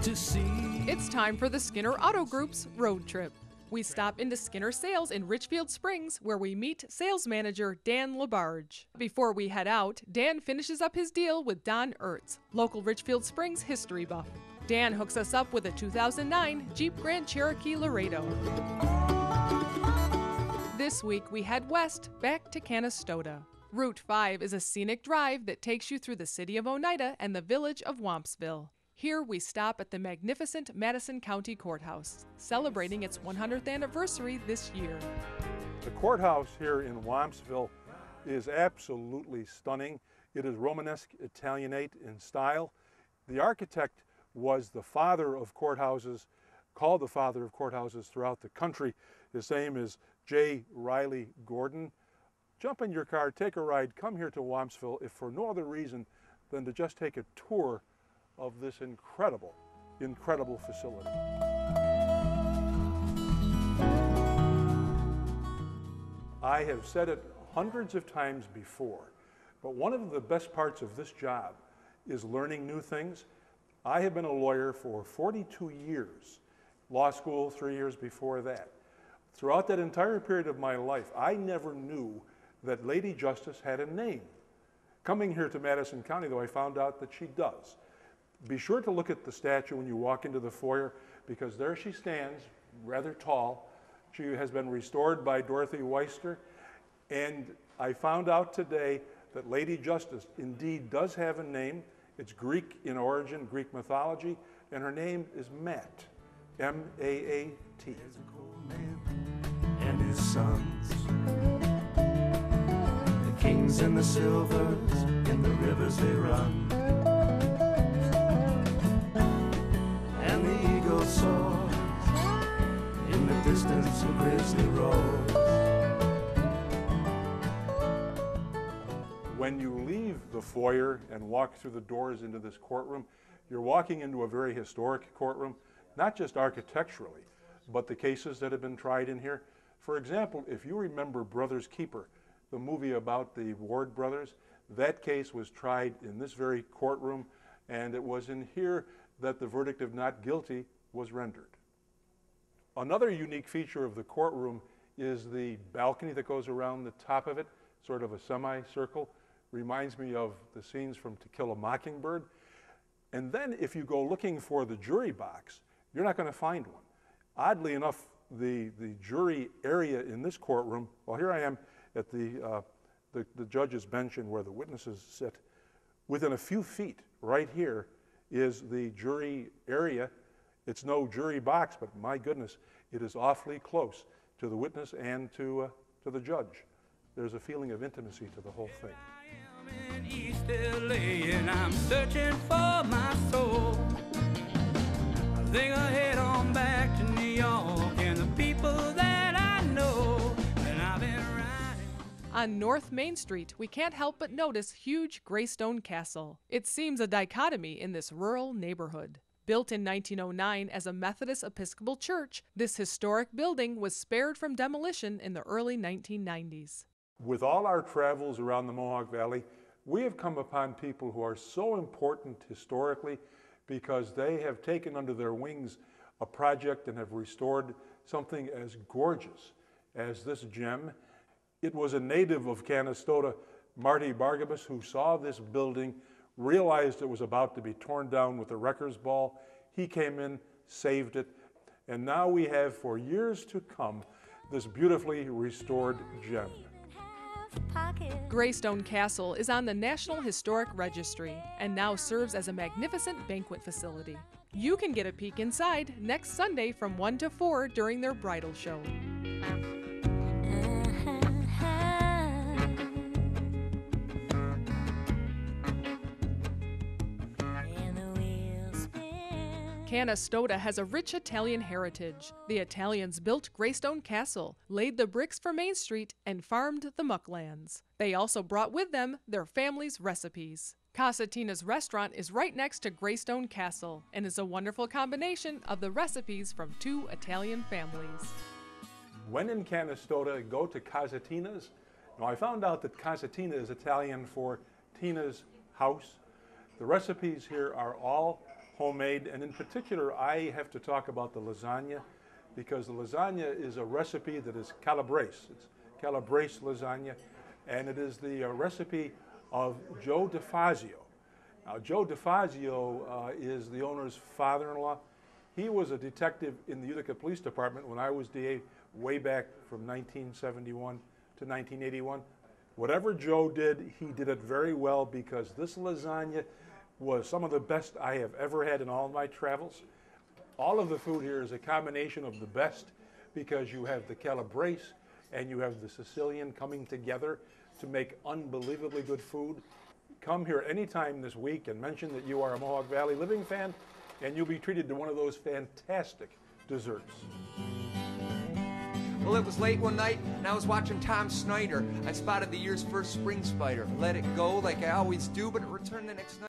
to see. It's time for the Skinner Auto Group's road trip. We stop into Skinner Sales in Richfield Springs, where we meet sales manager Dan Labarge. Before we head out, Dan finishes up his deal with Don Ertz, local Richfield Springs history buff. Dan hooks us up with a 2009 Jeep Grand Cherokee Laredo. This week we head west, back to Canastota. Route 5 is a scenic drive that takes you through the city of Oneida and the village of Wampsville. Here we stop at the magnificent Madison County Courthouse, celebrating its 100th anniversary this year. The courthouse here in Wampsville is absolutely stunning. It is Romanesque Italianate in style. The architect was the father of courthouses, called the father of courthouses throughout the country. His name is J. Riley Gordon. Jump in your car, take a ride, come here to Wampsville, if for no other reason than to just take a tour of this incredible, incredible facility. I have said it hundreds of times before, but one of the best parts of this job is learning new things. I have been a lawyer for 42 years, law school 3 years before that. Throughout that entire period of my life, I never knew that Lady Justice had a name. Coming here to Madison County, though, I found out that she does. Be sure to look at the statue when you walk into the foyer, because there she stands, rather tall. She has been restored by Dorothy Weister, and I found out today that Lady Justice indeed does have a name. It's Greek in origin, Greek mythology, and her name is Maat, M-A-A-T. And his sons, the kings and the silvers, in the rivers they run. And the eagle soars, in the distance a grizzly roars. When you leave the foyer and walk through the doors into this courtroom, you're walking into a very historic courtroom, not just architecturally, but the cases that have been tried in here. For example, if you remember Brothers Keeper, the movie about the Ward brothers, that case was tried in this very courtroom, and it was in here that the verdict of not guilty was rendered. Another unique feature of the courtroom is the balcony that goes around the top of it, sort of a semicircle. Reminds me of the scenes from To Kill a Mockingbird. And then if you go looking for the jury box, you're not going to find one. Oddly enough, the jury area in this courtroom, well, here I am at the judge's bench and where the witnesses sit. Within a few feet, right here, is the jury area. It's no jury box, but my goodness, it is awfully close to the witness and to the judge. There's a feeling of intimacy to the whole thing. I am in East LA and I'm searching for my soul. I think I'll head on back to New York and the people that I know. And I've been riding. On North Main Street, we can't help but notice huge Greystone Castle. It seems a dichotomy in this rural neighborhood. Built in 1909 as a Methodist Episcopal church, this historic building was spared from demolition in the early 1990s. With all our travels around the Mohawk Valley, we have come upon people who are so important historically because they have taken under their wings a project and have restored something as gorgeous as this gem. It was a native of Canastota, Marty Bargabas, who saw this building, realized it was about to be torn down with a wrecker's ball. He came in, saved it, and now we have for years to come this beautifully restored gem. Greystone Castle is on the National Historic Registry and now serves as a magnificent banquet facility. You can get a peek inside next Sunday from 1 to 4 during their bridal show. Canastota has a rich Italian heritage. The Italians built Greystone Castle, laid the bricks for Main Street, and farmed the mucklands. They also brought with them their family's recipes. Casa Tina's restaurant is right next to Greystone Castle and is a wonderful combination of the recipes from two Italian families. When in Canastota, go to Casa Tina's. Now, I found out that Casa Tina is Italian for Tina's house. The recipes here are all homemade, and in particular, I have to talk about the lasagna, because the lasagna is a recipe that is calabrese. It's calabrese lasagna, and it is the recipe of Joe DeFazio. Now, Joe DeFazio is the owner's father-in-law. He was a detective in the Utica Police Department when I was DA way back from 1971 to 1981. Whatever Joe did, he did it very well, because this lasagna was some of the best I have ever had in all of my travels. All of the food here is a combination of the best, because you have the calabrese and you have the Sicilian coming together to make unbelievably good food. Come here anytime this week and mention that you are a Mohawk Valley Living fan, and you'll be treated to one of those fantastic desserts. Well, it was late one night, and I was watching Tom Snyder. I spotted the year's first spring spider. Let it go like I always do, but it returned the next night.